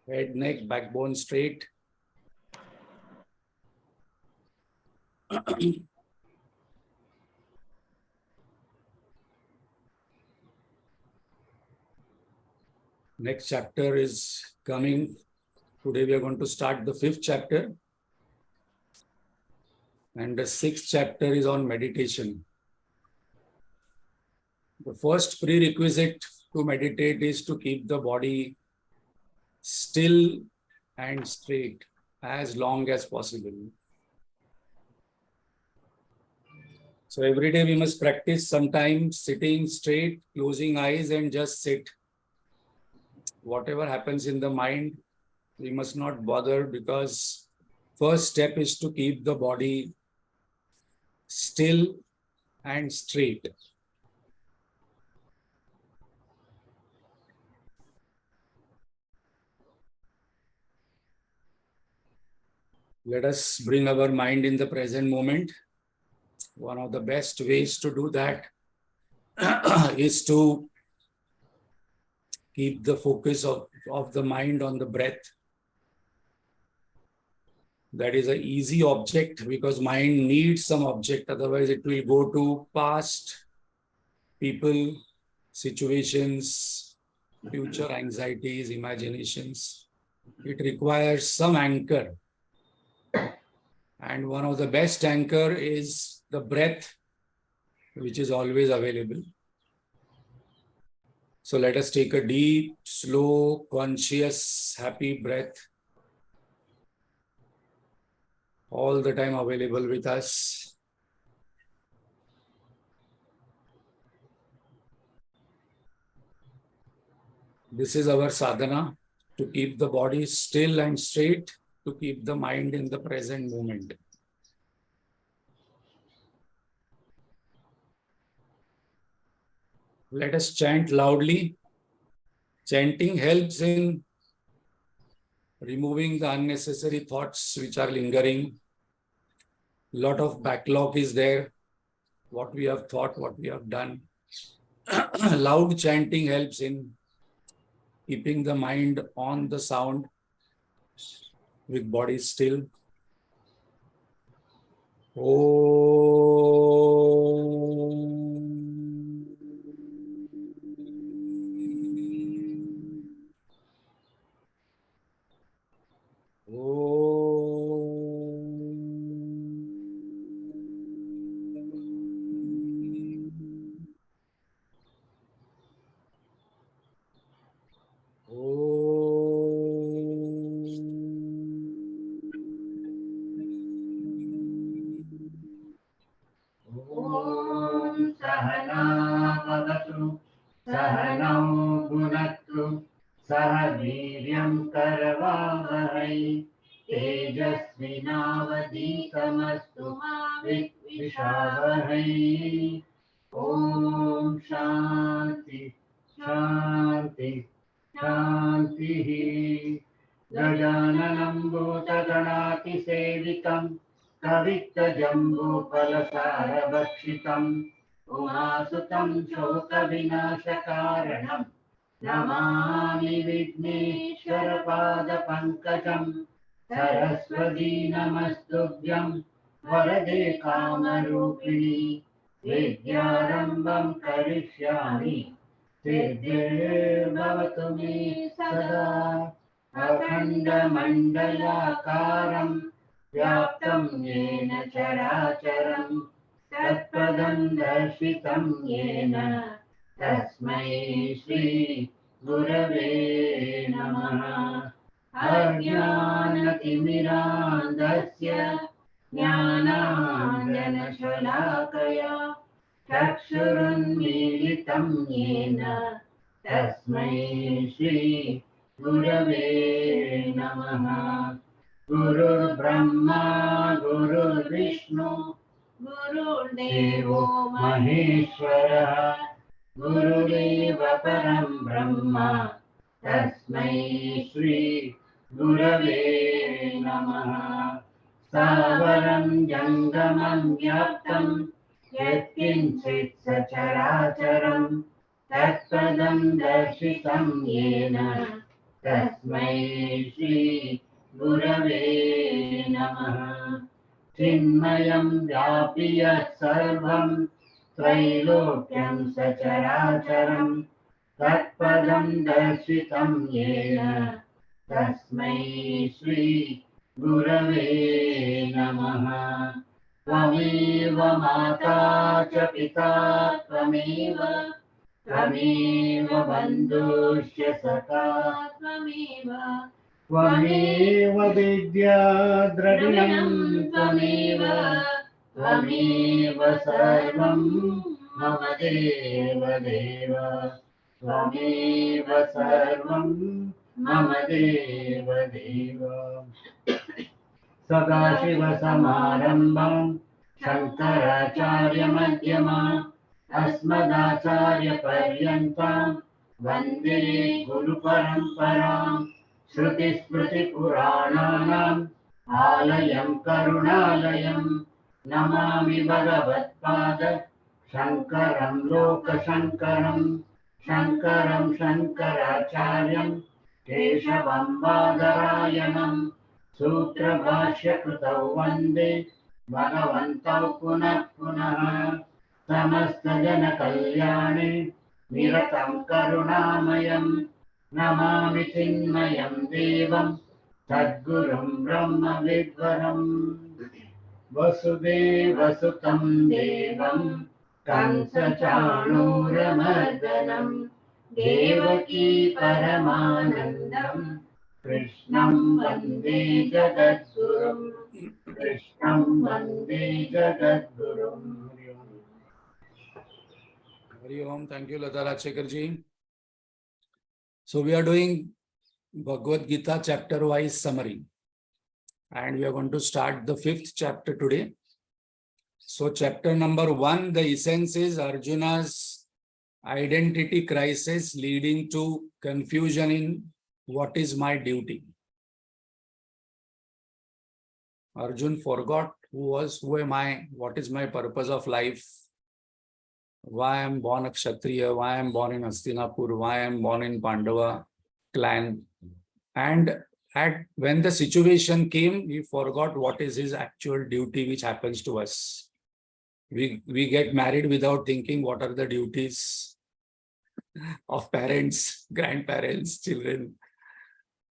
Head, neck, backbone straight. Next chapter is coming. Today we are going to start the 5th chapter. And the 6th chapter is on meditation. The first prerequisite to meditate is to keep the body still and straight as long as possible. So every day we must practice sometimes sitting straight, closing eyes and just sit. Whatever happens in the mind, we must not bother, because first step is to keep the body still and straight. Let us bring our mind in the present moment. One of the best ways to do that is to keep the focus of the mind on the breath. That is an easy object, because mind needs some object, otherwise it will go to past, people, situations, future anxieties, imaginations. It requires some anchor. And one of the best anchor is the breath, which is always available. So let us take a deep, slow, conscious, happy breath, all the time available with us. This is our sadhana, to keep the body still and straight, to keep the mind in the present moment. Let us chant loudly. Chanting helps in removing the unnecessary thoughts which are lingering. A lot of backlog is there. What we have thought, what we have done. Loud chanting helps in keeping the mind on the sound with body still. तेजस्विनावधीतमस्तु मा विद्विषावहै। ॐ शान्ति शान्ति शान्तिः। गजाननं भूतगणातिसेवितं कवित्तजम्बूफलसारभक्षितम् उमासुतं शोकविनाशकारणं नमामि विघ्नेश्वरपादपङ्कजम्। सरस्वती नमस्तुभ्यं वरदे कामरूपिणि विद्यारम्भं करिष्यामि सिद्धिर्भवतु मे सदा। अखण्डमण्डलाकारं व्याप्तं येन चराचरं तत्पदं दर्शितं येन तस्मै श्री गुरवे नमः। अज्ञानतिमिरान्धस्य ज्ञानाञ्जनशलाकया चक्षुरुन्मीलितं येन तस्मै श्री गुरवे नमः। गुरुर्ब्रह्मा गुरुर्विष्णु गुरुर्देवो महेश्वरः गुरुरेव परं ब्रह्म तस्मै श्री गुरवे नमः। स्थावरं जङ्गमं व्याप्तं यत्किञ्चित् सचराचरं तत्पदं दर्शितं येन तस्मै श्री गुरवे नमः। चिन्मयं व्यापि यत्सर्वं त्रैलोक्यं सचराचरं तत्पदं दर्शितं येन तस्मै श्री गुरवे नमः। त्वमेव माता च पिता त्वमेव त्वमेव बन्धुश्च सखा त्वमेव विद्या द्रविणं त्वमेव त्वमेव सर्वं मम देव देव त्वमेव सर्वं मम देव देव। सदाशिवसमारम्भं शङ्कराचार्यमध्यमाम् अस्मदाचार्यपर्यन्तां वन्दे गुरुपरम्पराम्। श्रुतिस्मृतिपुराणानाम् आलयं करुणालयं नमामि भगवत्पाद शङ्करं लोकशङ्करं। शङ्करं शङ्कराचार्यं केशवं बादरायणं सूत्रभाष्यकृतौ वन्दे भगवन्तौ पुनः पुनः। समस्तजनकल्याणे निरतं करुणामयं नमामि चिन्मयं देवं सद्गुरुं ब्रह्मविद्वरम्। वसुदेवसुतं देवं कंसचाणूरमर्दनं देवकी परमानन्दं कृष्णं वन्दे जगद्गुरुं। कृष्णं वन्दे जगद्गुरुम्। Hari Om. Thank you, Lata Rajshekar ji. So we are doing Bhagavad Gita chapter wise summary. And we are going to start the 5th chapter today. So chapter number 1, the essence is Arjuna's identity crisis leading to confusion in what is my duty. Arjun forgot who am I, what is my purpose of life, why I am born a Kshatriya, why I am born in Hastinapur, why I am born in Pandava clan. And when the situation came, he forgot what is his actual duty, which happens to us. We get married without thinking what are the duties of parents, grandparents, children.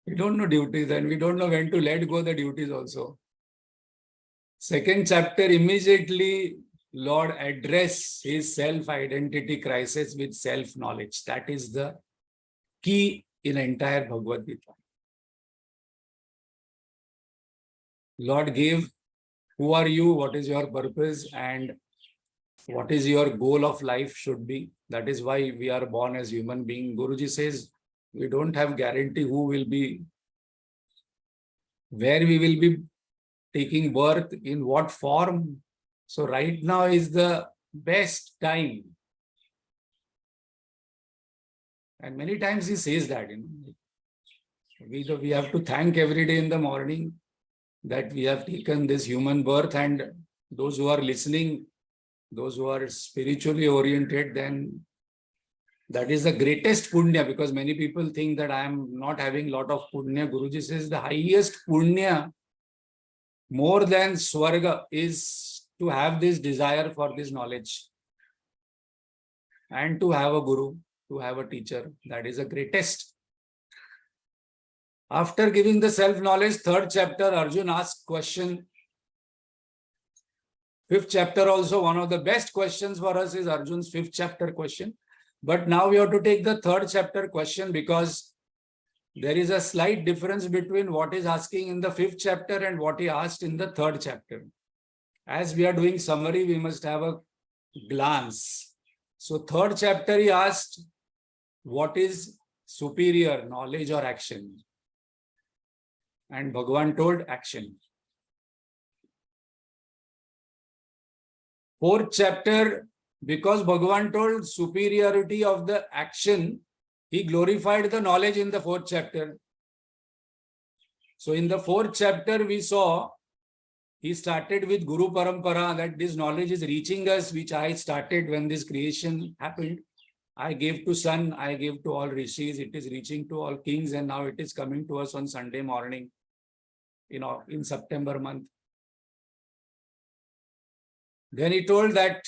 We don't know duties and we don't know when to let go the duties also. 2nd chapter, immediately Lord address his self-identity crisis with self-knowledge. That is the key in entire Bhagavad Gita. Lord gave who are you, what is your purpose, and what is your goal of life should be. That is why we are born as human being. Guruji says we don't have guarantee who will be, where we will be taking birth, in what form. So right now is the best time. And many times he says that, we have to thank every day in the morning that we have taken this human birth, and those who are listening, those who are spiritually oriented, then that is the greatest punya, because many people think that I am not having a lot of punya. Guruji says the highest punya, more than Swarga, is to have this desire for this knowledge and to have a guru, to have a teacher. That is the greatest. After giving the self-knowledge, 3rd chapter, Arjun asks question. 5th chapter also, one of the best questions for us is Arjun's 5th chapter question. But now we have to take the 3rd chapter question, because there is a slight difference between what is asking in the 5th chapter and what he asked in the 3rd chapter. As we are doing summary, we must have a glance. So 3rd chapter he asked, what is superior, knowledge or action? And Bhagavan told action. 4th chapter, because Bhagavan told superiority of the action, he glorified the knowledge in the 4th chapter. So in the 4th chapter, we saw he started with Guru Parampara, that this knowledge is reaching us, which I started when this creation happened. I gave to sun, I gave to all rishis, it is reaching to all kings, and now it is coming to us on Sunday morning, in September month. Then he told that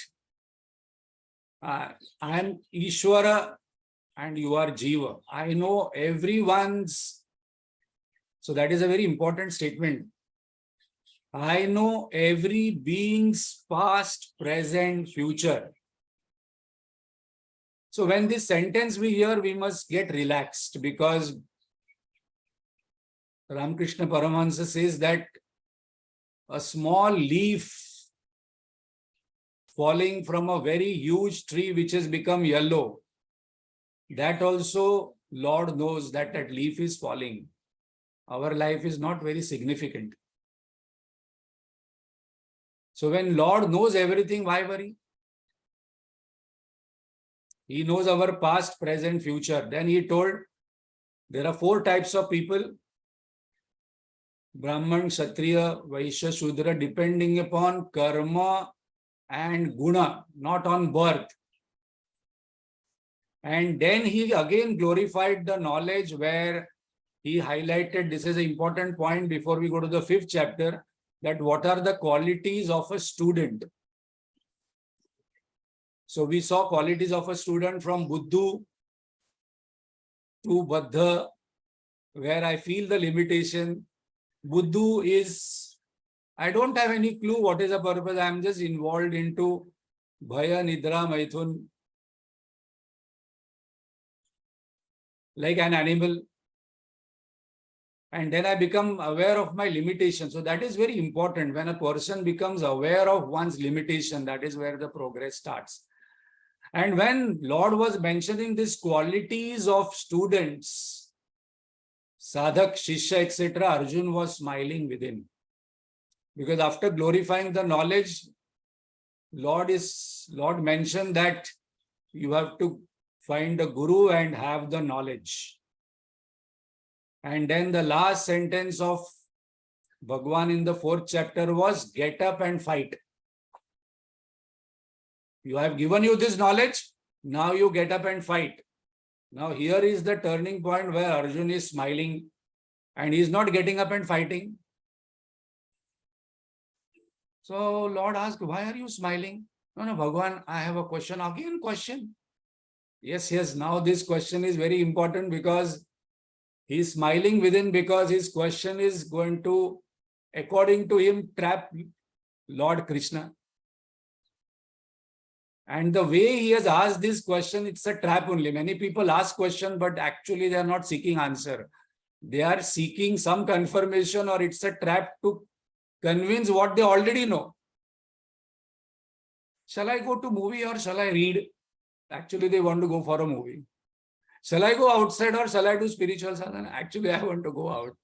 I am Ishvara and you are Jiva. I know everyone's. So that is a very important statement. I know every being's past, present, future. So when this sentence we hear, we must get relaxed, because Ramakrishna Paramahansa says that a small leaf falling from a very huge tree which has become yellow, that also Lord knows that that leaf is falling. Our life is not very significant. So when Lord knows everything, why worry? He knows our past, present, future. Then he told there are 4 types of people: Brahman, Kshatriya, Vaishya, Shudra, depending upon karma and guna, not on birth. And then he again glorified the knowledge, where he highlighted, this is an important point before we go to the 5th chapter, that what are the qualities of a student. So we saw qualities of a student from Buddhu to Baddha, where I feel the limitation. Buddhu is, I don't have any clue what is the purpose. I am just involved into Bhaya, Nidra, Maithun, like an animal. And then I become aware of my limitation. So that is very important. When a person becomes aware of one's limitation, that is where the progress starts. And when Lord was mentioning these qualities of students, sadhak, shishya, etc., Arjun was smiling within. Because after glorifying the knowledge, Lord mentioned that you have to find a guru and have the knowledge. And then the last sentence of Bhagwan in the 4th chapter was, get up and fight. You have given you this knowledge, now you get up and fight. Now here is the turning point where Arjun is smiling and he is not getting up and fighting. So Lord asked, why are you smiling? No, Bhagwan, I have a question. Again, question. Yes, now this question is very important, because he is smiling within, because his question is going to, according to him, trap Lord Krishna. And the way he has asked this question, it's a trap only. Many people ask question, but actually they are not seeking answer. They are seeking some confirmation, or it's a trap to convince what they already know. Shall I go to movie or shall I read? Actually, they want to go for a movie. Shall I go outside or shall I do spiritual sadhana? Actually, I want to go out.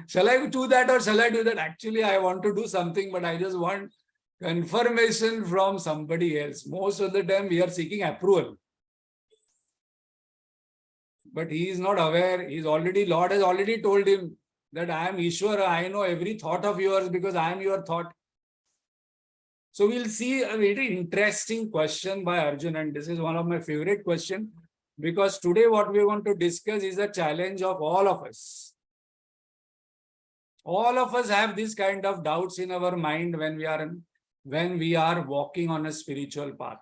Shall I do that or shall I do that? Actually, I want to do something, but I just want confirmation from somebody else. Most of the time, we are seeking approval. But he is not aware. Lord has already told him that I am Ishvara. I know every thought of yours because I am your thought. So we'll see a very interesting question by Arjun, and this is one of my favorite questions, because today what we want to discuss is a challenge of all of us. All of us have this kind of doubts in our mind when we are walking on a spiritual path.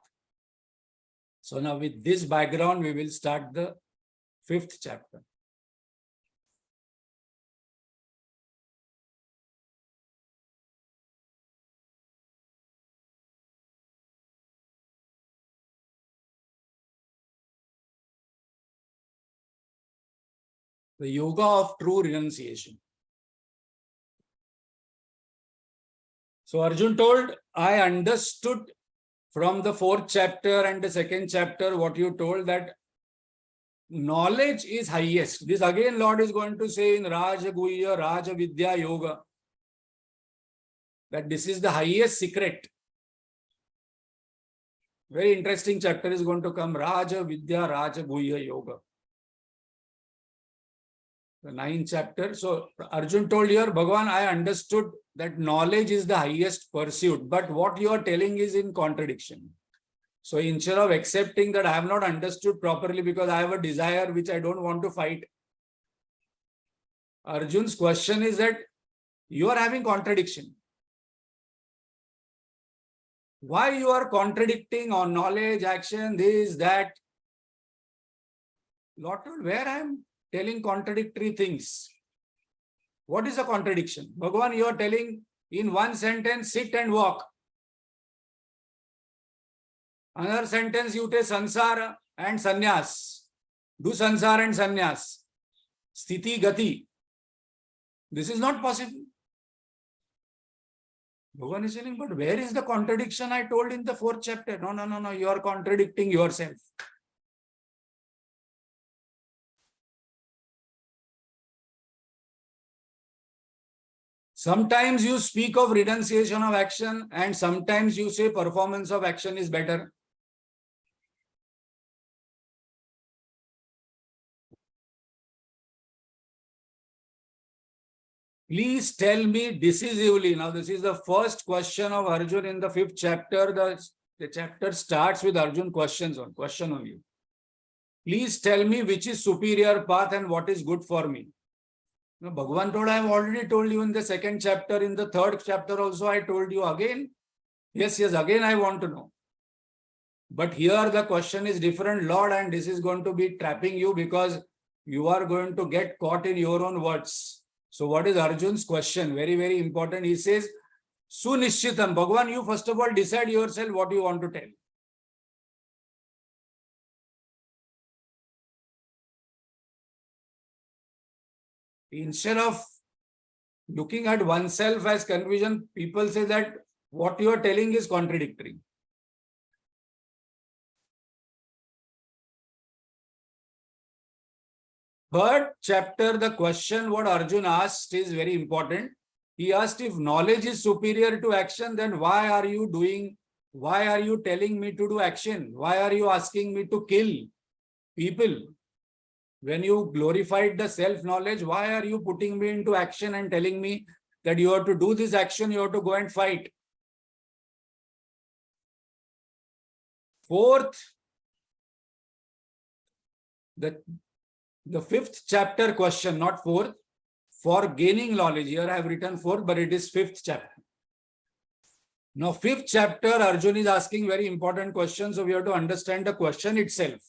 So now with this background, we will start the 5th chapter. The yoga of true renunciation. So Arjun told, I understood from the 4th chapter and the 2nd chapter what you told, that knowledge is highest. This again Lord is going to say in Raja Guhya, Raja Vidya Yoga, that this is the highest secret. Very interesting chapter is going to come, Raja Vidya, Raja Guhya Yoga. The 9th chapter. So Arjun told here, Bhagavan, I understood that knowledge is the highest pursuit, but what you are telling is in contradiction. So instead of accepting that I have not understood properly because I have a desire which I don't want to fight, Arjun's question is that you are having contradiction. Why you are contradicting on knowledge, action, this, that? Lord, where I am telling contradictory things? What is a contradiction? Bhagavan, you are telling in one sentence, sit and walk. Another sentence, you take sansara and sannyas. Do sansara and sannyas. Sthiti, gati. This is not possible. Bhagavan is saying, but where is the contradiction I told in the 4th chapter? No. You are contradicting yourself. Sometimes you speak of renunciation of action and sometimes you say performance of action is better. Please tell me decisively. Now, this is the first question of Arjun in the 5th chapter. The chapter starts with Arjun question only. Please tell me which is superior path and what is good for me. Now, Bhagavan told, I have already told you in the 2nd chapter. In the 3rd chapter also, I told you again. Yes, again I want to know. But here the question is different, Lord, and this is going to be trapping you because you are going to get caught in your own words. So what is Arjun's question? Very, very important. He says, Sunishitam. Bhagavan, you first of all decide yourself what you want to tell. Instead of looking at oneself as confusion, people say that what you are telling is contradictory. Third chapter, the question what Arjun asked is very important. He asked, if knowledge is superior to action, then why are you telling me to do action? Why are you asking me to kill people? When you glorified the self-knowledge, why are you putting me into action and telling me that you have to do this action, you have to go and fight? Fourth, the 5th chapter question, not 4th, for gaining knowledge. Here I have written 4th, but it is 5th chapter. Now, 5th chapter, Arjun is asking very important questions, so we have to understand the question itself.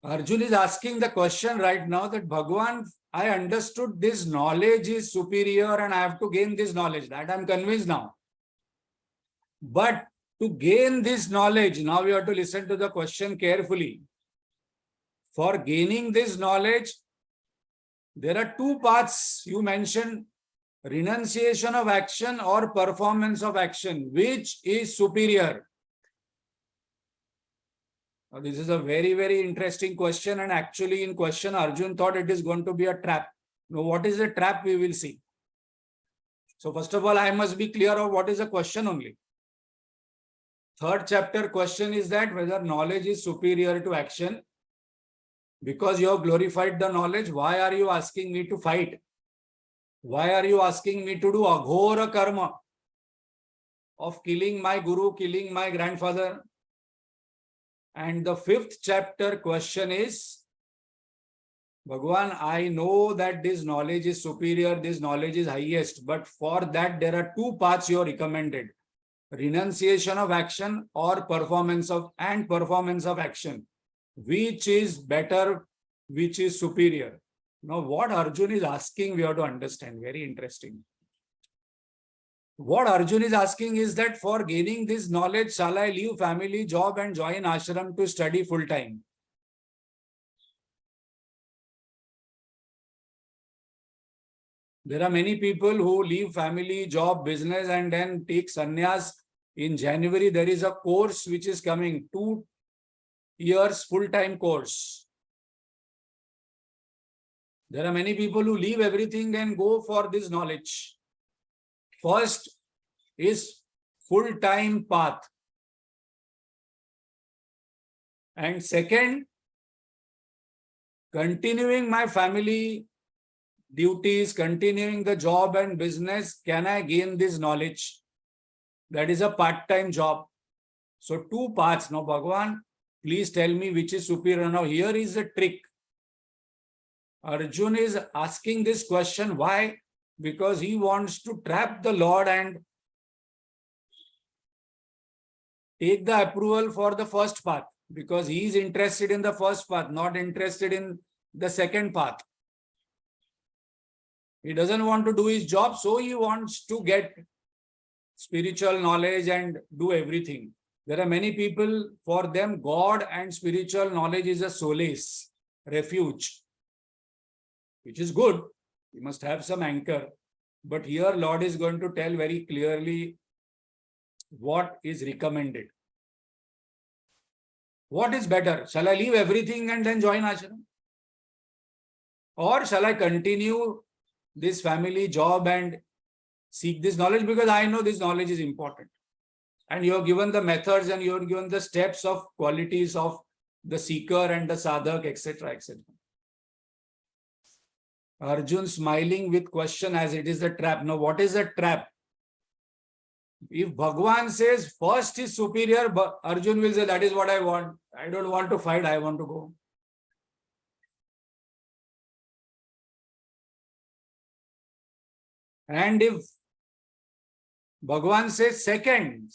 Arjun is asking the question right now that Bhagavan, I understood this knowledge is superior and I have to gain this knowledge. That I am convinced now. But to gain this knowledge, now we have to listen to the question carefully. For gaining this knowledge, there are 2 paths you mentioned, renunciation of action or performance of action. Which is superior? Now, this is a very, very interesting question, and actually in question, Arjun thought it is going to be a trap. Now, what is a trap? We will see. So first of all, I must be clear of what is the question only. 3rd chapter question is that whether knowledge is superior to action. Because you have glorified the knowledge, why are you asking me to fight? Why are you asking me to do aghora karma of killing my guru, killing my grandfather? And the 5th chapter question is, Bhagavan, I know that this knowledge is superior, this knowledge is highest, but for that there are 2 paths you are recommended. Renunciation of action or performance of action. Which is better, which is superior? Now, what Arjun is asking, we have to understand. Very interesting. What Arjun is asking is that for gaining this knowledge, shall I leave family, job and join ashram to study full time? There are many people who leave family, job, business and then take sannyas. In January, there is a course which is coming, 2 years full-time course. There are many people who leave everything and go for this knowledge. First is full-time path. And second, continuing my family duties, continuing the job and business, can I gain this knowledge? That is a part-time job. So two paths. Now, Bhagavan, please tell me which is superior. Now, here is a trick. Arjun is asking this question. Why? Because he wants to trap the Lord and take the approval for the first path. Because he is interested in the first path, not interested in the second path. He doesn't want to do his job, so he wants to get spiritual knowledge and do everything. There are many people, for them, God and spiritual knowledge is a solace, refuge, which is good. We must have some anchor. But here, Lord is going to tell very clearly what is recommended. What is better? Shall I leave everything and then join ashram? Or shall I continue this family job and seek this knowledge? Because I know this knowledge is important. And you have given the methods and you have given the steps of qualities of the seeker and the sadhak, etc., etc. Arjun smiling with question as it is a trap. Now, what is a trap? If Bhagwan says first is superior, Arjun will say that is what I want. I don't want to fight, I want to go. And if Bhagwan says second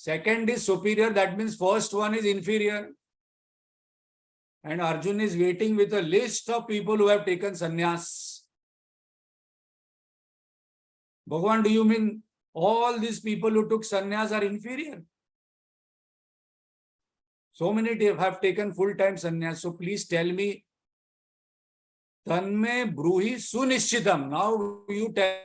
is superior, that means first one is inferior. And Arjun is waiting with a list of people who have taken sannyas. Bhagwan, do you mean all these people who took sannyas are inferior? So many have taken full-time sannyas. So please tell me, Tanme bruhi sunischitam. Now you tell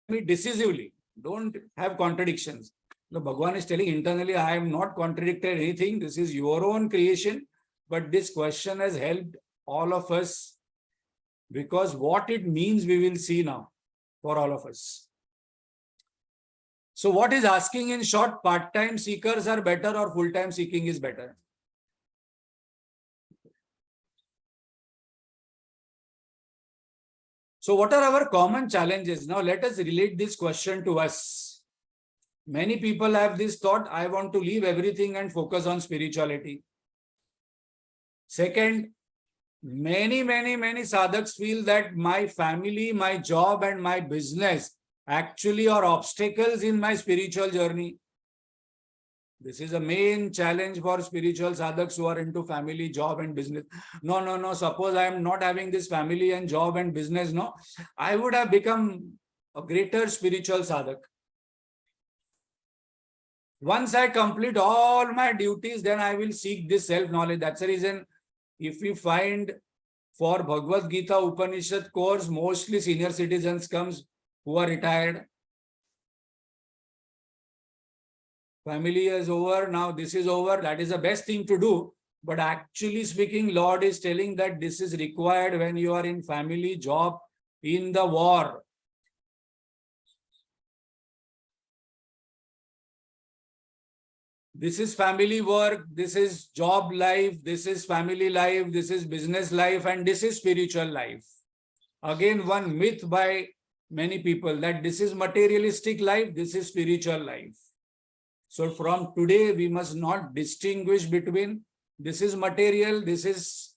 me decisively. Don't have contradictions. The Bhagwan is telling internally, I have not contradicted anything. This is your own creation. But this question has helped all of us, because what it means we will see now for all of us. So what is asking in short, part-time seekers are better or full-time seeking is better? So what are our common challenges? Now let us relate this question to us. Many people have this thought, I want to leave everything and focus on spirituality. Second, many sadhaks feel that my family, my job and my business actually are obstacles in my spiritual journey. This is a main challenge for spiritual sadhaks who are into family, job and business. No. Suppose I am not having this family and job and business, no, I would have become a greater spiritual sadhak. Once I complete all my duties, then I will seek this self-knowledge. That's the reason if we find for Bhagavad Gita Upanishad course, mostly senior citizens comes who are retired. Family is over, now this is over, that is the best thing to do. But actually speaking, Lord is telling that this is required when you are in family, job, in the war. This is family work, this is job life, this is family life, this is business life, and this is spiritual life. Again, one myth by many people that this is materialistic life, this is spiritual life. So from today, we must not distinguish between this is material, this is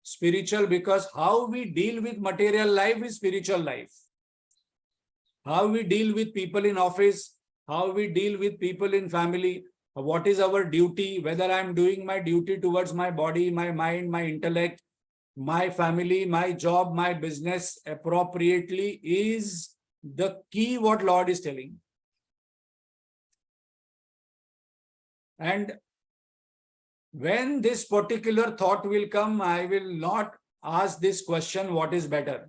spiritual, because how we deal with material life is spiritual life. How we deal with people in office, how we deal with people in family, what is our duty, whether I am doing my duty towards my body, my mind, my intellect, my family, my job, my business appropriately is the key what Lord is telling. And when this particular thought will come, I will not ask this question, what is better?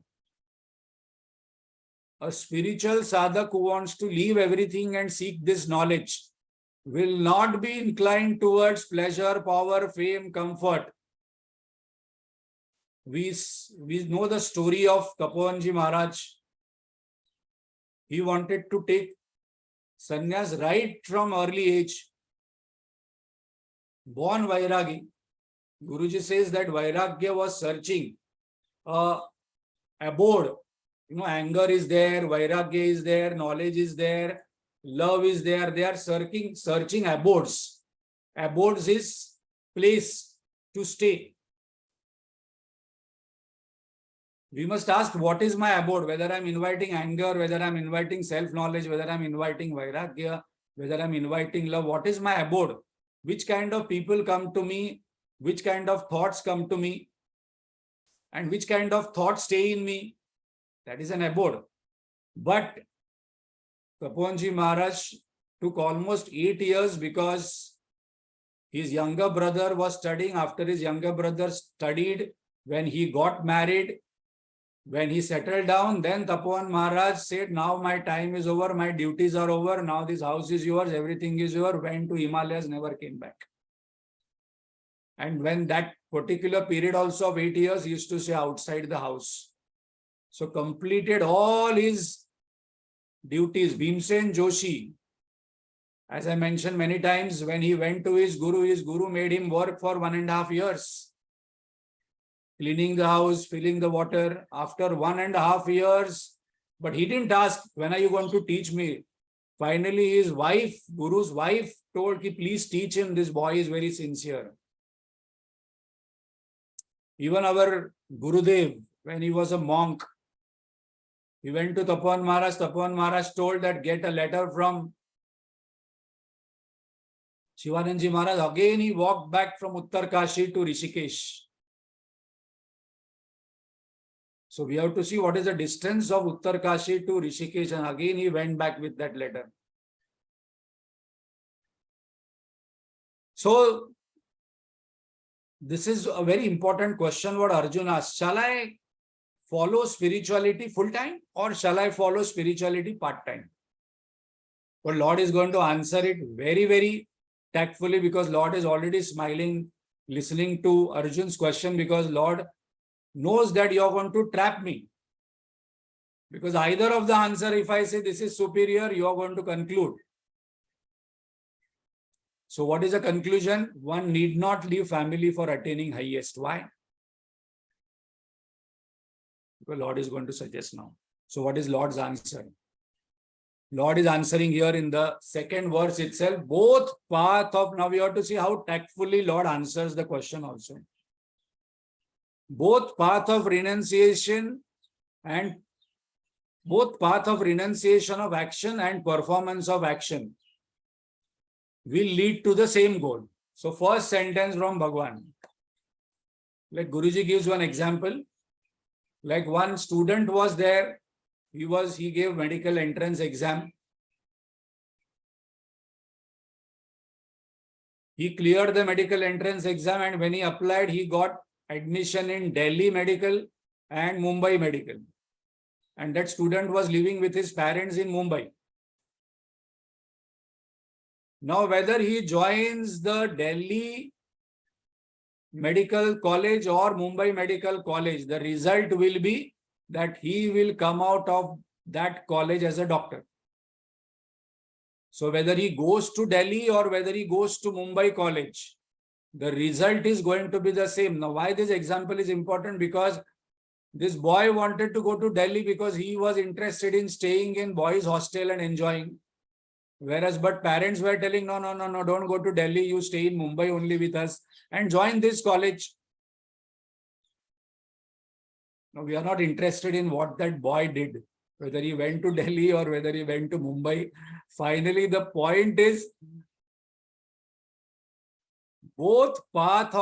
A spiritual sadhak who wants to leave everything and seek this knowledge will not be inclined towards pleasure, power, fame, comfort. We know the story of Kapoanji Maharaj. He wanted to take sannyas right from early age. Born Vairagi. Guruji says that Vairagya was searching abode. Anger is there, Vairagya is there, knowledge is there, love is there. They are searching abodes. Abodes is place to stay. We must ask, what is my abode? Whether I'm inviting anger, whether I'm inviting self-knowledge, whether I'm inviting vairagya, whether I'm inviting love, what is my abode? Which kind of people come to me? Which kind of thoughts come to me? And which kind of thoughts stay in me? That is an abode. But Taponji Maharaj took almost 8 years because his younger brother was studying. After his younger brother studied, when he got married, when he settled down, then Tapovan Maharaj said, now my time is over, my duties are over, now this house is yours, everything is yours, went to Himalayas, never came back. And when that particular period also of 8 years, he used to stay outside the house. So completed all his duties. Bhimsen Joshi, as I mentioned many times, when he went to his guru made him work for 1.5 years. Cleaning the house, filling the water. After 1.5 years, but he didn't ask, when are you going to teach me? Finally, his wife, Guru's wife, told him, please teach him, this boy is very sincere. Even our Gurudev, when he was a monk, he went to Tapovan Maharaj. Tapovan Maharaj told that get a letter from Shivananji Maharaj. Again, he walked back from Uttarkashi to Rishikesh. So we have to see what is the distance of Uttarkashi to Rishikesh, and again he went back with that letter. So this is a very important question what Arjuna asked. Shall I follow spirituality full-time or shall I follow spirituality part-time? But Lord is going to answer it very, very tactfully, because Lord is already smiling, listening to Arjun's question, because Lord knows that you are going to trap me. Because either of the answer, if I say this is superior, you are going to conclude. So what is the conclusion? One need not leave family for attaining highest. Why? Because Lord is going to suggest now. So what is Lord's answer? Lord is answering here in the second verse itself. Both path of, now we have to see how tactfully Lord answers the question also. Both path of renunciation and both path of renunciation of action and performance of action will lead to the same goal. So first sentence from Bhagwan. Like Guruji gives one example. Like one student was there. He gave medical entrance exam. He cleared the medical entrance exam, and when he applied, he got admission in Delhi Medical and Mumbai Medical. And that student was living with his parents in Mumbai. Now, whether he joins the Delhi Medical College or Mumbai Medical College, the result will be that he will come out of that college as a doctor. So whether he goes to Delhi or whether he goes to Mumbai College, the result is going to be the same. Now, why this example is important? Because this boy wanted to go to Delhi because he was interested in staying in boys' hostel and enjoying. Whereas, but parents were telling, no, don't go to Delhi. You stay in Mumbai only with us and join this college. Now, we are not interested in what that boy did, whether he went to Delhi or whether he went to Mumbai. Finally, the point is both paths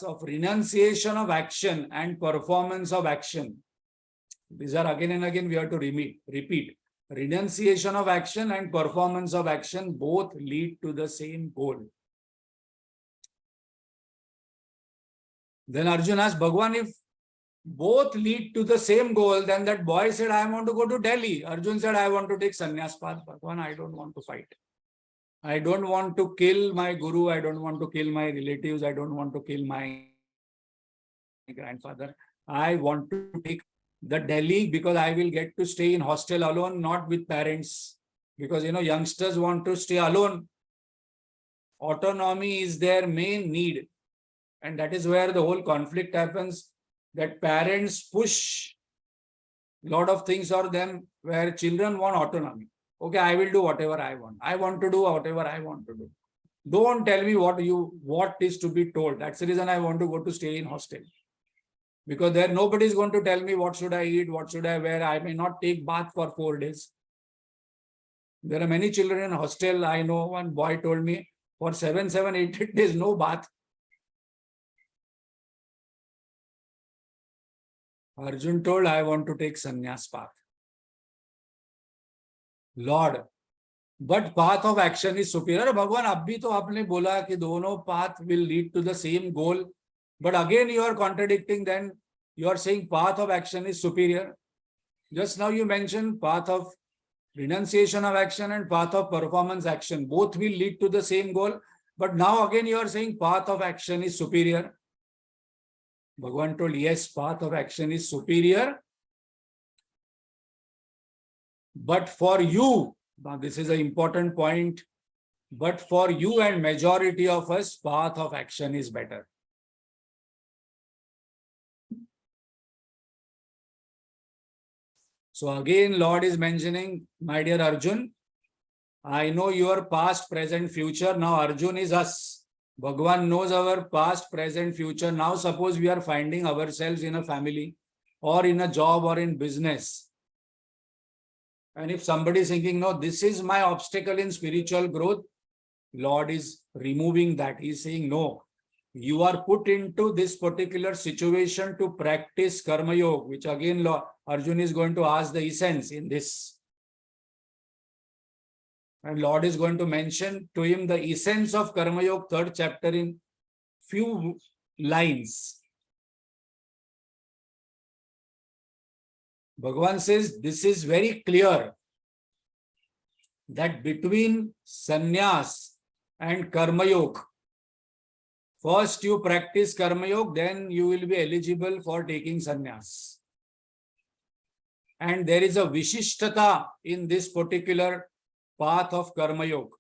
of renunciation of action and performance of action. These are again and again we have to repeat. Renunciation of action and performance of action both lead to the same goal. Then Arjuna asked Bhagwan, if both lead to the same goal, then that boy said, I want to go to Delhi. Arjun said, I want to take sannyas path. Bhagwan, I don't want to fight. I don't want to kill my guru. I don't want to kill my relatives. I don't want to kill my grandfather. I want to take the Delhi because I will get to stay in hostel alone, not with parents. Because, youngsters want to stay alone. Autonomy is their main need. And that is where the whole conflict happens, that parents push Lot of things are them where children want autonomy. Okay, I will do whatever I want. I want to do whatever I want to do. Don't tell me what is to be told. That's the reason I want to go to stay in hostel. Because there nobody is going to tell me what should I eat, what should I wear. I may not take bath for 4 days. There are many children in hostel. I know one boy told me for 7, 8 days, no bath. Arjun told, I want to take sannyas path. Lord, but path of action is superior. Bhagwan, abhi to aapne bola ki dono path will lead to the same goal. But again, you are contradicting. Then you are saying path of action is superior. Just now you mentioned path of renunciation of action and path of performance action. Both will lead to the same goal. But now again you are saying path of action is superior. Bhagwan told, yes, path of action is superior. But for you, now this is an important point, but for you and majority of us, path of action is better. So again, Lord is mentioning, my dear Arjun, I know your past, present, future. Now Arjun is us. Bhagwan knows our past, present, future. Now suppose we are finding ourselves in a family or in a job or in business. And if somebody is thinking, no, this is my obstacle in spiritual growth, Lord is removing that. He's saying, no, you are put into this particular situation to practice Karma Yoga, which again Arjun is going to ask the essence in this. And Lord is going to mention to him the essence of Karma Yoga, 3rd chapter, in few lines. Bhagavan says, this is very clear that between sannyas and Karma Yoga, first you practice Karma Yoga, then you will be eligible for taking sannyas. And there is a vishishtata in this particular path of Karma Yoga.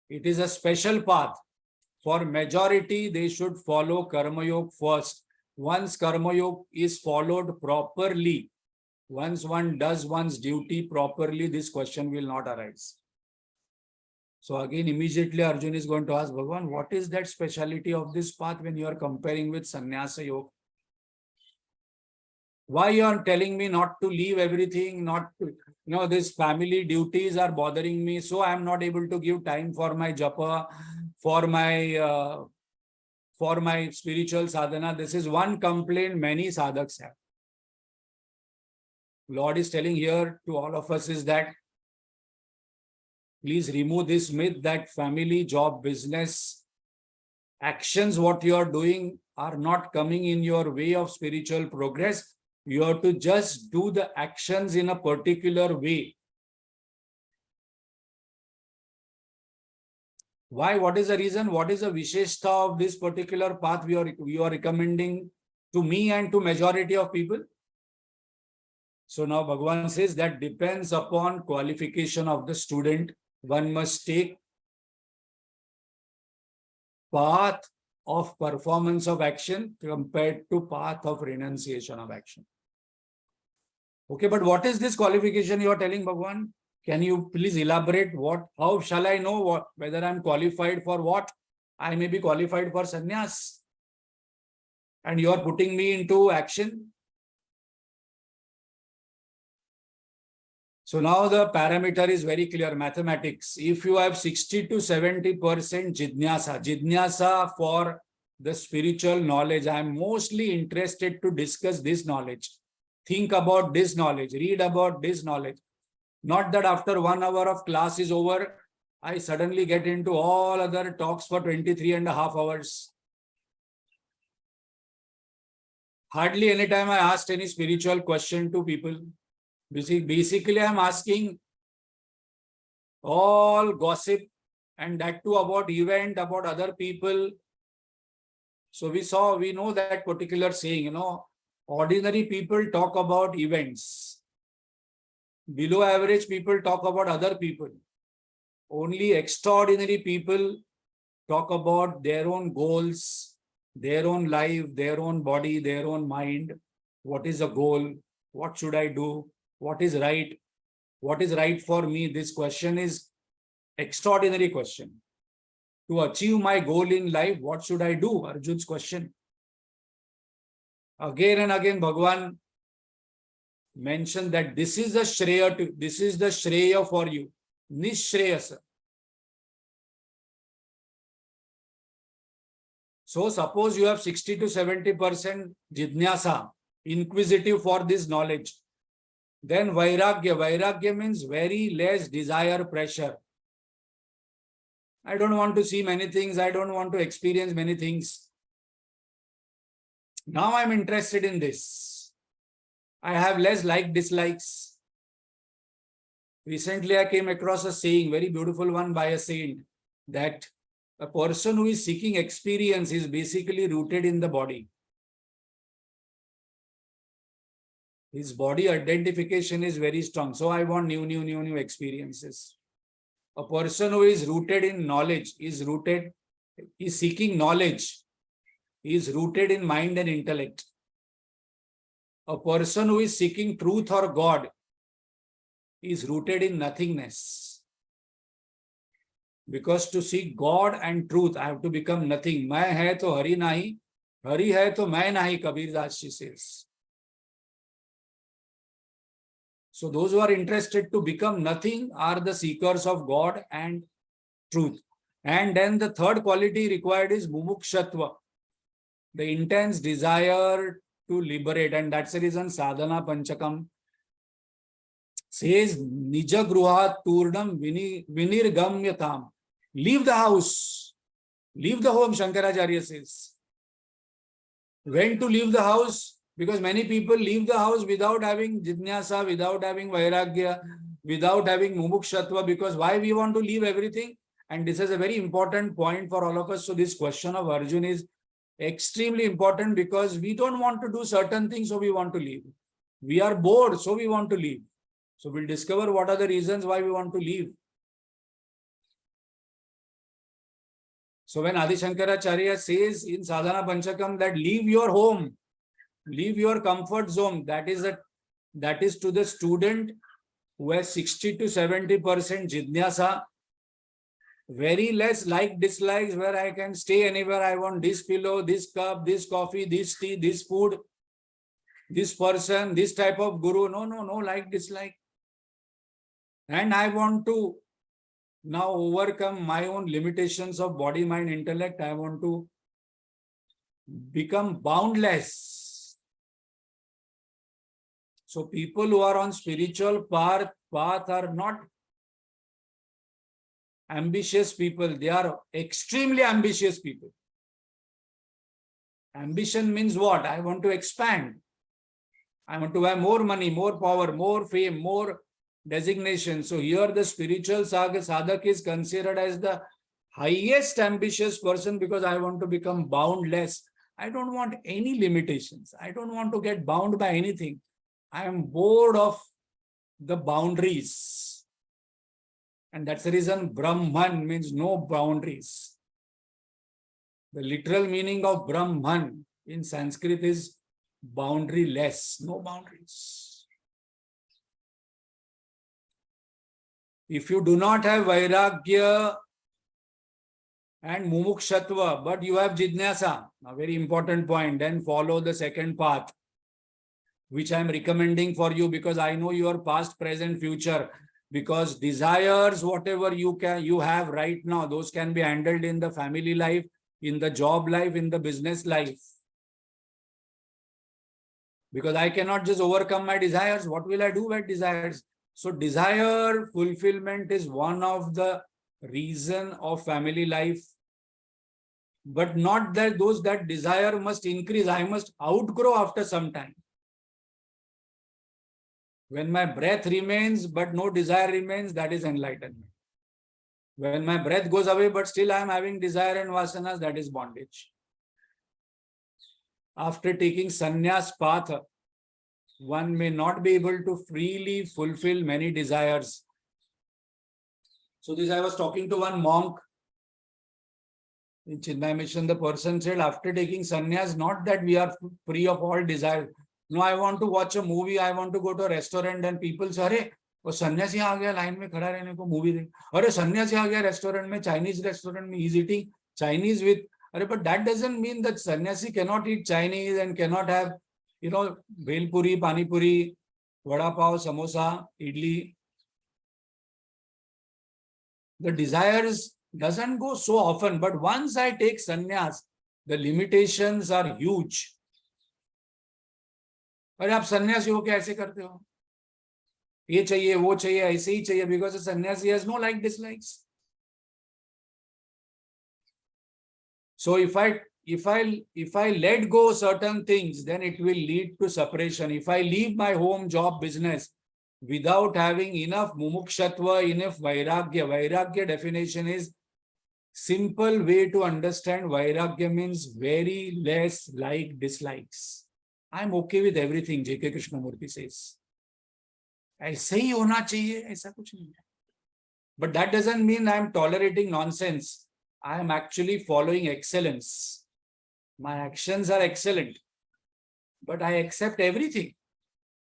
It is a special path. For majority, they should follow Karma Yoga first. Once Karma Yoga is followed properly, once one does one's duty properly, this question will not arise. So again, immediately Arjun is going to ask Bhagavan, what is that speciality of this path when you are comparing with Sannyasa Yoga? Why you are telling me not to leave everything, not to, this family duties are bothering me, so I am not able to give time for my japa, for my spiritual sadhana. This is one complaint many sadhaks have. Lord is telling here to all of us is that please remove this myth that family, job, business, actions, what you are doing are not coming in your way of spiritual progress. You have to just do the actions in a particular way. Why? What is the reason? What is the visheshta of this particular path you are recommending to me and to majority of people? So now Bhagavan says that depends upon qualification of the student. One must take path of performance of action compared to path of renunciation of action. Okay, but what is this qualification you are telling, Bhagavan? Can you please elaborate how shall I know whether I am qualified for what? I may be qualified for sannyas. And you are putting me into action. So now the parameter is very clear, mathematics. If you have 60 to 70% jidnyasa for the spiritual knowledge, I am mostly interested to discuss this knowledge. Think about this knowledge, read about this knowledge. Not that after 1 hour of class is over, I suddenly get into all other talks for 23.5 hours. Hardly any time I asked any spiritual question to people. Basically, I'm asking all gossip, and that too about event, about other people. So we know that particular saying, ordinary people talk about events. Below average people talk about other people. Only extraordinary people talk about their own goals, their own life, their own body, their own mind. What is the goal? What should I do? What is right? What is right for me? This question is extraordinary question. To achieve my goal in life, what should I do? Arjun's question. Again and again, Bhagwan mentioned that this is the Shreya for you. Nishreyasa. So suppose you have 60 to 70% jidnyasa, inquisitive for this knowledge. Then vairagya. Vairagya means very less desire, pressure. I don't want to see many things. I don't want to experience many things. Now I'm interested in this. I have less dislikes. Recently, I came across a saying, very beautiful one by a saint, that a person who is seeking experience is basically rooted in the body. His body identification is very strong. So I want new experiences. A person who is rooted in knowledge is seeking knowledge, is rooted in mind and intellect. A person who is seeking truth or God is rooted in nothingness. Because to seek God and truth, I have to become nothing. Main hai to Hari nahi, Hari hai to main nahi, Kabir Das ji says. So those who are interested to become nothing are the seekers of God and truth. And then the third quality required is mumukshatva, the intense desire to liberate. And that's the reason Sadhana Panchakam says, Nija Gruhat Turnam Vinirgamyatam. Leave the house. Leave the home, Shankaracharya says. When to leave the house? Because many people leave the house without having jidnyasa, without having vairagya, without having mumukshatva. Because why we want to leave everything? And this is a very important point for all of us. So this question of Arjun is extremely important because we don't want to do certain things, so we want to leave. We are bored, so we want to leave. So we'll discover what are the reasons why we want to leave. So when Adi Shankaracharya says in Sadhana Panchakam that leave your home, leave your comfort zone, that is to the student who has 60 to 70% jidnyasa, very less dislikes, where I can stay anywhere. I want this pillow, this cup, this coffee, this tea, this food, this person, this type of guru. No dislike. And I want to now overcome my own limitations of body, mind, intellect. I want to become boundless. So people who are on spiritual path are not ambitious people. They are extremely ambitious people. Ambition means what? I want to expand. I want to have more money, more power, more fame, more designation. So here the spiritual sadhak is considered as the highest ambitious person because I want to become boundless. I don't want any limitations. I don't want to get bound by anything. I am bored of the boundaries. And that's the reason Brahman means no boundaries. The literal meaning of Brahman in Sanskrit is boundaryless, no boundaries. If you do not have vairagya and mumukshatva, but you have jidnyasa, a very important point, then follow the second path, which I am recommending for you because I know your past, present, future. Because desires, whatever you have right now, those can be handled in the family life, in the job life, in the business life. Because I cannot just overcome my desires. What will I do with desires? So desire fulfillment is one of the reason of family life. But not that those that desire must increase. I must outgrow after some time. When my breath remains, but no desire remains, that is enlightenment. When my breath goes away, but still I am having desire and vasanas, that is bondage. After taking sannyas path, one may not be able to freely fulfill many desires. So this I was talking to one monk in Chennai Mission. The person said, after taking sannyas, not that we are free of all desire. No, I want to watch a movie, I want to go to a restaurant and people say, अरे वो सन्यासी आ गया line में खड़ा रहने को movie देख, अरे सन्यासी आ गया रेस्टोरेंट में, चाइनीज रेस्टोरेंट में, he's eating Chinese with, अरे but that doesn't mean that sannyasi cannot eat Chinese and cannot have, bhel puri, pani puri, vada pav, samosa, idli. The desires doesn't go so often, but once I take sannyas, the limitations are huge. अरे आप सन्यासी हो क्या ऐसे करते हो, ये चाहिए वो चाहिए ऐसे ही चाहिए, because a sannyasi has no like dislikes. So if I let go certain things, then it will lead to separation. If I leave my home, job, business without having enough mumukshatva, enough vairagya definition is simple way to understand. Vairagya means very less like dislikes. I'm okay with everything, J.K. Krishnamurti says. ऐसे ही होना चाहिए, ऐसा कुछ नहीं है. But that doesn't mean I'm tolerating nonsense. I am actually following excellence. My actions are excellent, but I accept everything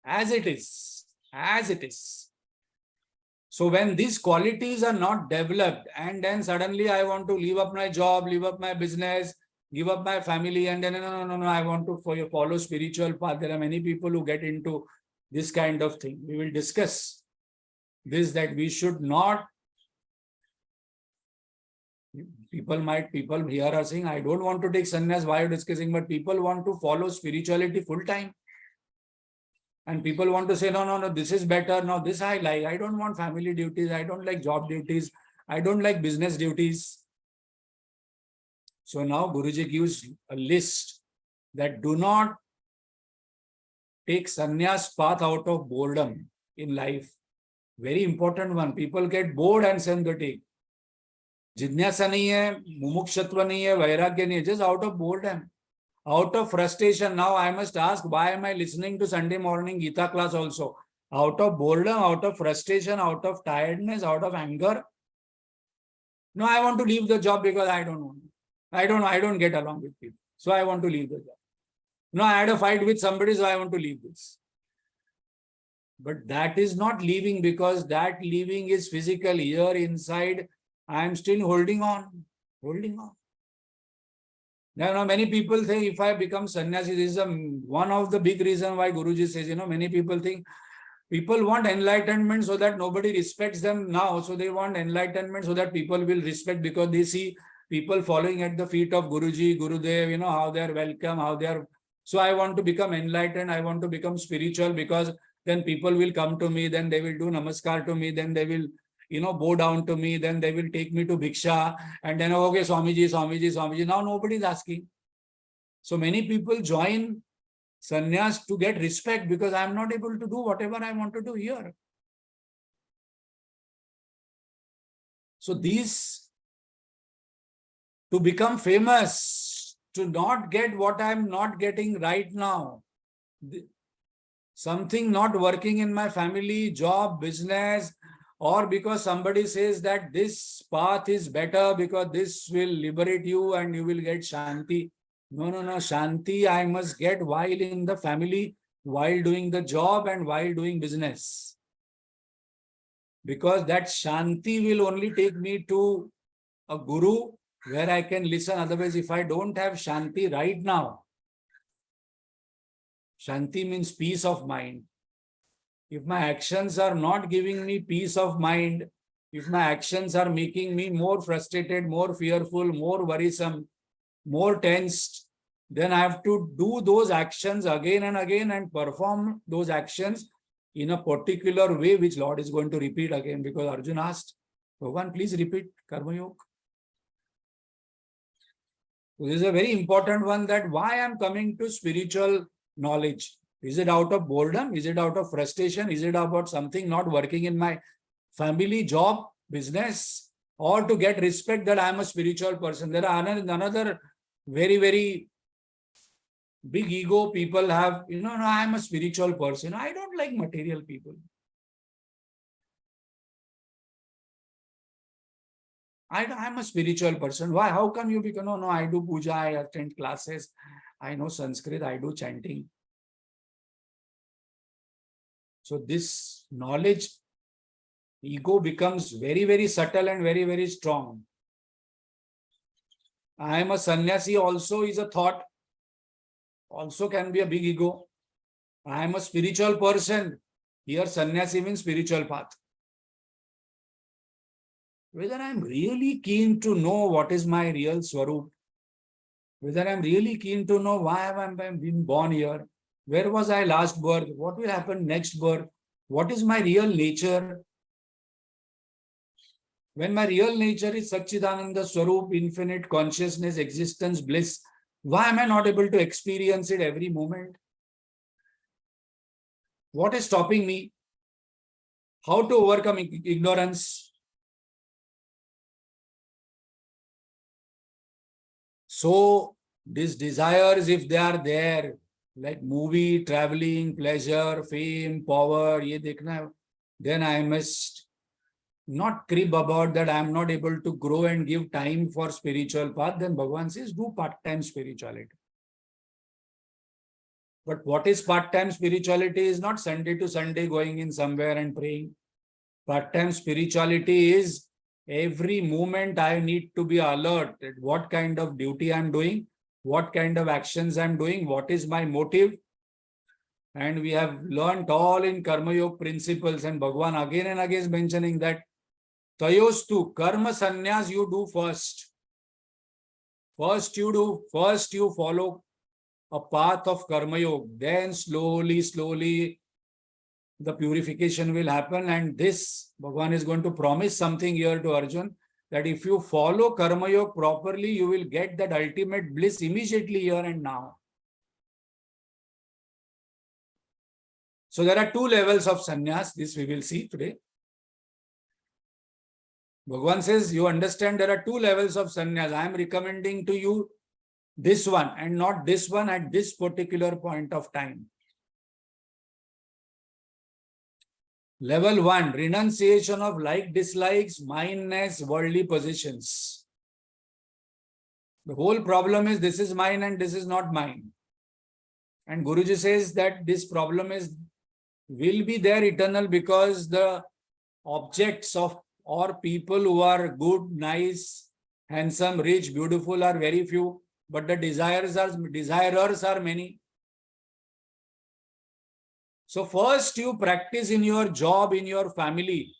as it is, as it is. So when these qualities are not developed, and then suddenly I want to leave up my job, leave up my business, give up my family, and then no, I want to follow spiritual path. There are many people who get into this kind of thing. We will discuss this, that we should not. People here are saying, I don't want to take sannyas. Why are you discussing? But people want to follow spirituality full time. And people want to say, no, this is better. No, this I like. I don't want family duties. I don't like job duties. I don't like business duties. So now Guruji gives a list that do not take sannyas path out of boredom in life. Very important one. People get bored and then they take. जिज्ञासा नहीं है, मुमुक्षत्व नहीं है, वैराग्य नहीं है, just out of boredom, out of frustration. Now I must ask, why am I listening to Sunday morning Gita class also? Out of boredom, out of frustration, out of tiredness, out of anger. No, I want to leave the job because I don't want. I don't get along with people, so I want to leave the job. No, I had a fight with somebody, so I want to leave this. But that is not leaving, because that leaving is physical. Here inside, I am still holding on. Now many people think if I become sannyasi, this is one of the big reasons why Guruji says, many people think people want enlightenment so that nobody respects them now. So they want enlightenment so that people will respect, because they see people following at the feet of Guruji, Gurudev, how they are welcome, how they are. So I want to become enlightened. I want to become spiritual, because then people will come to me, then they will do namaskar to me, then they will bow down to me, then they will take me to Bhiksha, and then, okay, Swamiji. Now nobody is asking. So many people join sannyas to get respect, because I am not able to do whatever I want to do here. So these, to become famous, to not get what I am not getting right now, something not working in my family, job, business, or because somebody says that this path is better because this will liberate you and you will get shanti. No. Shanti I must get while in the family, while doing the job, and while doing business. Because that shanti will only take me to a guru where I can listen. Otherwise, if I don't have shanti right now, shanti means peace of mind. If my actions are not giving me peace of mind, if my actions are making me more frustrated, more fearful, more worrisome, more tensed, then I have to do those actions again and again and perform those actions in a particular way, which Lord is going to repeat again, because Arjuna asked, Bhagavan, please repeat Karma Yoga. So this is a very important one, that why I am coming to spiritual knowledge. Is it out of boredom? Is it out of frustration? Is it about something not working in my family, job, business, or to get respect that I am a spiritual person? There are another very, very big ego people have, no, I am a spiritual person. I don't like material people. I am a spiritual person. Why? How come you become? No, I do puja, I attend classes, I know Sanskrit, I do chanting. So this knowledge, ego becomes very, very subtle and very, very strong. I am a sannyasi also is a thought, also can be a big ego. I am a spiritual person. Here sannyasi means spiritual path. Whether I am really keen to know what is my real swarup, whether I am really keen to know why have I been born here, where was I last birth, what will happen next birth, what is my real nature. When my real nature is Satchidananda Swarup, infinite consciousness, existence, bliss, why am I not able to experience it every moment? What is stopping me? How to overcome ignorance? So these desires, if they are there, like movie, traveling, pleasure, fame, power, ye dekhna hai, then I must not crib about that I am not able to grow and give time for spiritual path. Then Bhagavan says, do part-time spirituality. But what is part-time spirituality is not Sunday to Sunday going in somewhere and praying. Part-time spirituality is every moment I need to be alert at what kind of duty I'm doing, what kind of actions I'm doing, what is my motive. And we have learned all in Karma Yoga principles, and Bhagavan again and again is mentioning that Tayostu, Karma Sanyas you do first. First you follow a path of Karma Yoga, then slowly the purification will happen. And this, Bhagavan is going to promise something here to Arjun, that if you follow Karma Yoga properly, you will get that ultimate bliss immediately here and now. So there are two levels of sannyas. This we will see today. Bhagavan says, you understand there are two levels of sannyas. I am recommending to you this one and not this one at this particular point of time. Level 1, renunciation of like, dislikes, mindness, worldly positions. The whole problem is this is mine and this is not mine. And Guruji says that this problem will be there eternal because the objects of or people who are good, nice, handsome, rich, beautiful are very few, but the desirers are many. So first you practice in your job, in your family.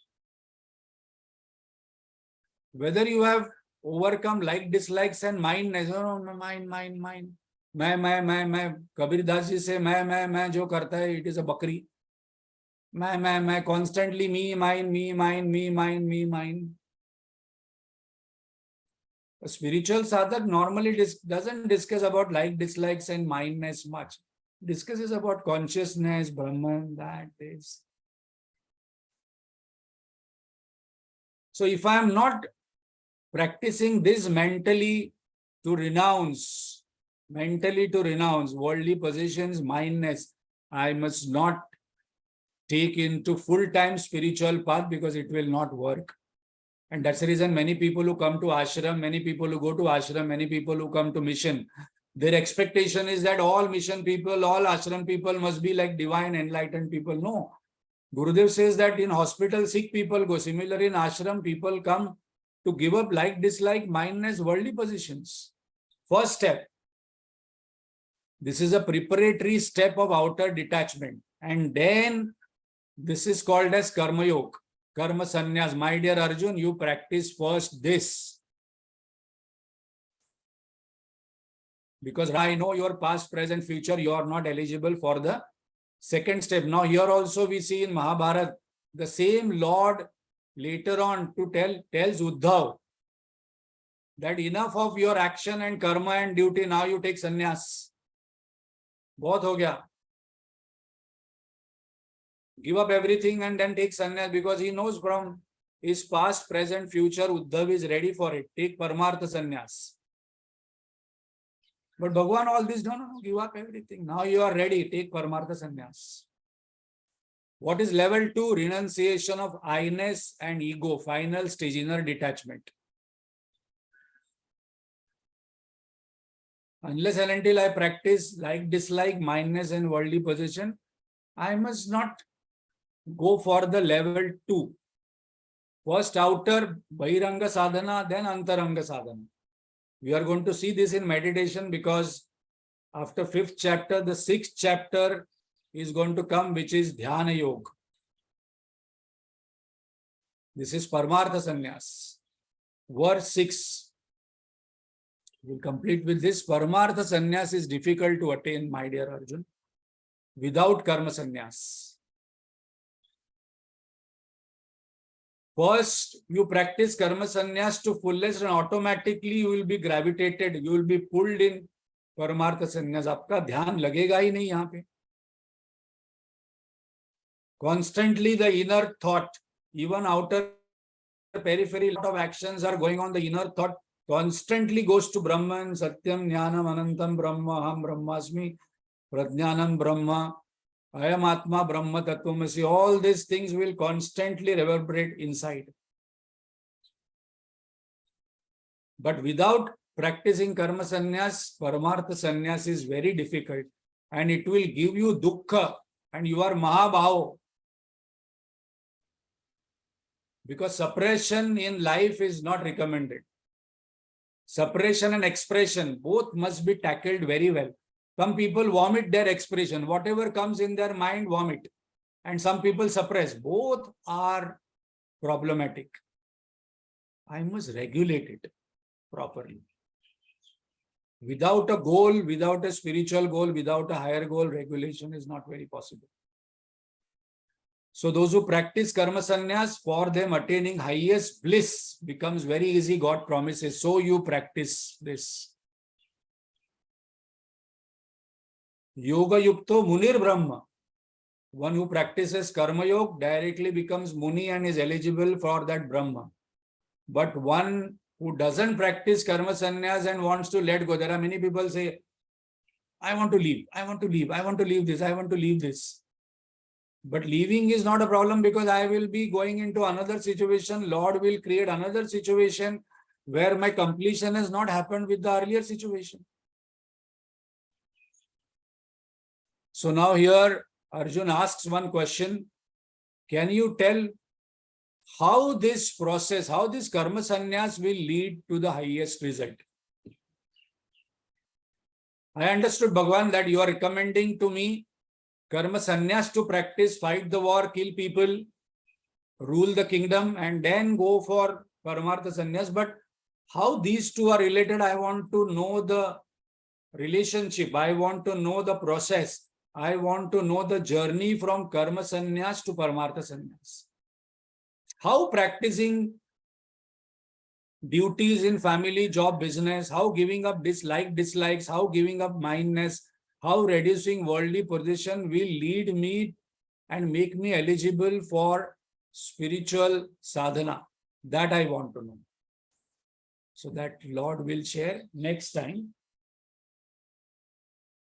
Whether you have overcome like, dislikes and mindness, mine. मैं कबीर दास जी से मैं जो करता है, it is a बकरी. मैं constantly me, mine. A spiritual sadhak normally doesn't discuss about like, dislikes and mindness much. Discusses about consciousness, Brahman, that is. So if I am not practicing this mentally to renounce worldly possessions, mindness, I must not take into full-time spiritual path because it will not work. And that's the reason many people who come to ashram, many people who go to ashram, many people who come to mission, their expectation is that all mission people, all ashram people must be like divine enlightened people. No. Gurudev says that in hospital, sick people go. Similar in ashram, people come to give up like, dislike, mindness, worldly positions. First step. This is a preparatory step of outer detachment. And then this is called as Karma Yoga. Karma Sanyas. My dear Arjun, you practice first this. Because I know your past, present, future, you are not eligible for the second step. Now here also we see in Mahabharata, the same Lord later on tells Uddhav that enough of your action and karma and duty, now you take sannyas. Bahut ho gaya. Give up everything and then take sannyas, because he knows from his past, present, future, Uddhav is ready for it. Take Paramartha sannyas. But Bhagavan, all this, no, give up everything. Now you are ready, take Paramartha sannyas. What is level 2? Renunciation of I-ness and ego, final stage, inner detachment. Unless and until I practice like, dislike, mindness and worldly possession, I must not go for the level 2. First outer Bahiranga sadhana, then Antaranga sadhana. We are going to see this in meditation because after 5th chapter, the 6th chapter is going to come, which is Dhyana Yoga. This is Paramartha Sanyas. Verse 6. We'll complete with this. Paramartha Sanyas is difficult to attain, my dear Arjun, without Karma Sanyas. First, you practice Karma Sanyas to fullest and automatically you will be gravitated, you will be pulled in Paramartha Sanyas. आपका ध्यान लगेगा ही नहीं यहाँ पे. Constantly the inner thought, even outer periphery, lot of actions are going on. The inner thought constantly goes to Brahman, Satyam, Jnanam, Anantam, Brahma, Aham Brahmasmi, Prajnanam, Brahma, Ayam Atma, Brahma, Tattvamasi. All these things will constantly reverberate inside. But without practicing Karma Sanyas, Paramartha Sanyas is very difficult and it will give you dukkha and you are Mahabhavo. Because suppression in life is not recommended. Suppression and expression, both must be tackled very well. Some people vomit their expression. Whatever comes in their mind, vomit. And some people suppress. Both are problematic. I must regulate it properly. Without a goal, without a spiritual goal, without a higher goal, regulation is not very possible. So those who practice Karma Sanyas, for them attaining highest bliss becomes very easy. God promises. So you practice this. Yoga Yukto Munir Brahma. One who practices Karma Yoga directly becomes Muni and is eligible for that Brahma. But one who doesn't practice Karma Sanyas and wants to let go, there are many people say, I want to leave, I want to leave, I want to leave this, I want to leave this. But leaving is not a problem because I will be going into another situation. Lord will create another situation where my completion has not happened with the earlier situation. So now here Arjun asks one question. Can you tell how this process, how this Karma Sanyas will lead to the highest result? I understood, Bhagavan, that you are recommending to me Karma Sanyas to practice, fight the war, kill people, rule the kingdom, and then go for Paramartha Sanyas. But how these two are related, I want to know the relationship. I want to know the process. I want to know the journey from Karma Sanyas to Paramartha Sanyas. How practicing duties in family, job, business, how giving up dislikes, how giving up mindness, how reducing worldly position will lead me and make me eligible for spiritual sadhana. That I want to know. So that Lord will share next time.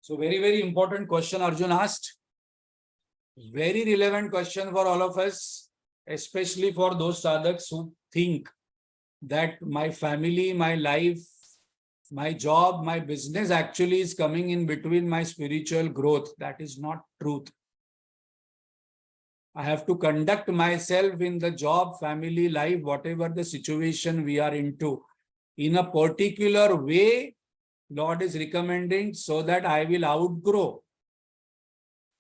So very, very important question Arjun asked. Very relevant question for all of us, especially for those sadhaks who think that my family, my life, my job, my business actually is coming in between my spiritual growth. That is not truth. I have to conduct myself in the job, family, life, whatever the situation we are into, in a particular way Lord is recommending so that I will outgrow.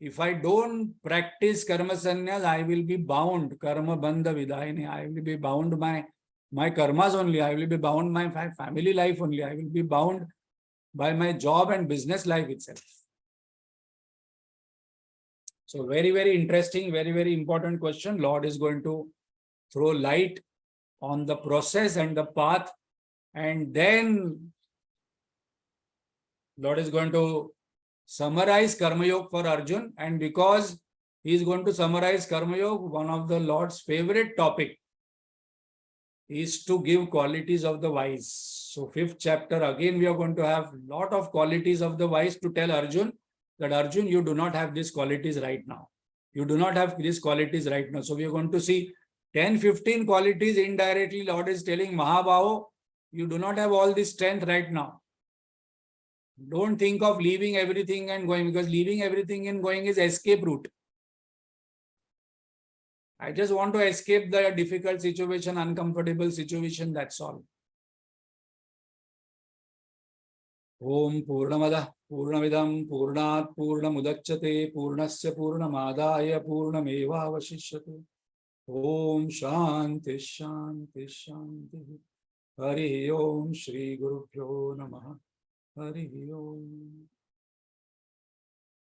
If I don't practice Karma Sanyas, I will be bound. Karma Bandha Vidayini. I will be bound by my karmas only. I will be bound by my family life only. I will be bound by my job and business life itself. So very, very interesting, very, very important question. Lord is going to throw light on the process and the path. And then Lord is going to summarize Karma Yoga for Arjun. And because he is going to summarize Karma Yoga, one of the Lord's favorite topic is to give qualities of the wise. So 5th chapter, again, we are going to have a lot of qualities of the wise to tell Arjun that Arjun, you do not have these qualities right now. You do not have these qualities right now. So we are going to see 10, 15 qualities indirectly. Lord is telling Mahabhavo, you do not have all this strength right now. Don't think of leaving everything and going, because leaving everything and going is escape route. I just want to escape the difficult situation, uncomfortable situation, that's all. Om Purnamada Purnamidam Purnat Purnamudachyate Purnasya Purnamadaya Purnameva Vashishyate. Om Shanti Shanti Shanti. Hari Om Shri Guru Pyo Namaha. Hari Om.